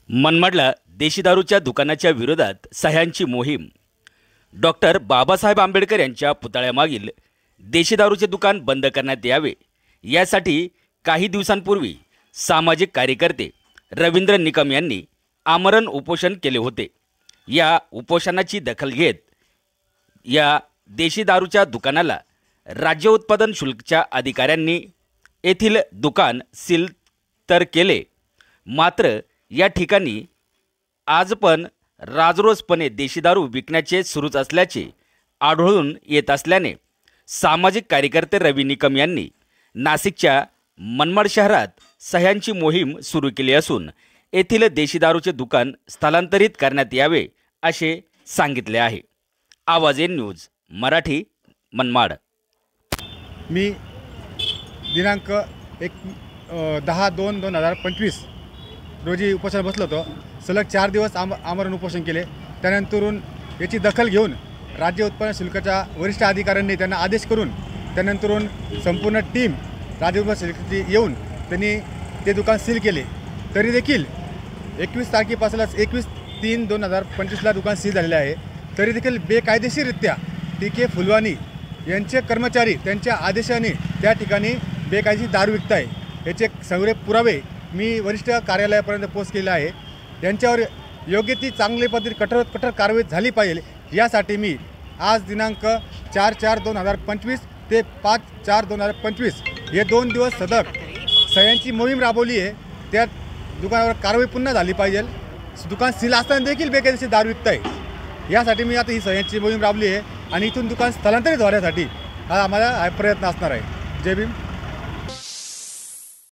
मनमाडला देशी दारूच्या दुकानाच्या विरोधात सह्यांची मोहीम। डॉक्टर बाबासाहेब आंबेडकर यांच्या पुतळ्यामागील देशी दारूचे दुकान बंद करण्यात यावे यासाठी काही दिवसांपूर्वी सामाजिक कार्यकर्ते रवींद्र निकम यांनी आमरण उपोषण केले होते। या उपोषणाची दखल घेत या देशी दारूच्या दुकानाला राज्य उत्पादन शुल्कच्या अधिकाऱ्यांनी येथील दुकान सील तर केले, मात्र या ठिकाणी आज पण राजरोसपणे देशी दारू विकण्याचे सुरूच असल्याचे आढळून येत असल्याने सामाजिक कार्यकर्ते रवी निकम यांनी नाशिकच्या मनमाड शहरात सह्यांची मोहीम सुरू केली असून येथील देशी दारूचे दुकान स्थलांतरित करण्यात यावे असे सांगितले आहे। आवाज एन न्यूज मराठी, मनमाड। मी दिनांक 10/2/2025 रोजी उपोषण बसलो होतो। सलग 4 दिवस आमरण उपोषण केले। त्यानंतरून याची दखल घेऊन राज्य उत्पादन शुल्काच्या वरिष्ठ अधिकाऱ्यांनी त्यांना आदेश करून त्यानंतरून संपूर्ण टीम राज्य उत्पादन शुल्काची येऊन त्यांनी ते दुकान सील केले। तरी देखील 21 तारखेपासून 21/3/2025ला दुकान सील झालेले आहे। तरी देखील बेकायदेशीररित्या टी.के. फुलवाणी यांचे कर्मचारी त्यांच्या आदेशाने त्या ठिकाणी बेकायदेशीर दारू विकत आहे। याचे सगळे पुरावे मी वरिष्ठ कार्यालयापर्यंत पोस्ट केले आहे। यांच्यावर योग्य ती चांगली पद्धती कठोर कारवाई झाली पाहिजे यासाठी मी आज दिनांक 4/4/2025 ते 5/4/2025 हे 2 दिवस सतत सह्यांची मोहीम राबवली आहे। त्या दुकानावर कारवाई पुन्हा झाली पाहिजे। दुकान सील असताना देखील बेकायदेशीर दारू विकत आहे यासाठी मी आता ही सह्यांची मोहीम राबवली आहे आणि इथून दुकान स्थलांतरित होण्यासाठी हा आम्हाला प्रयत्न असणार आहे। जय भीम।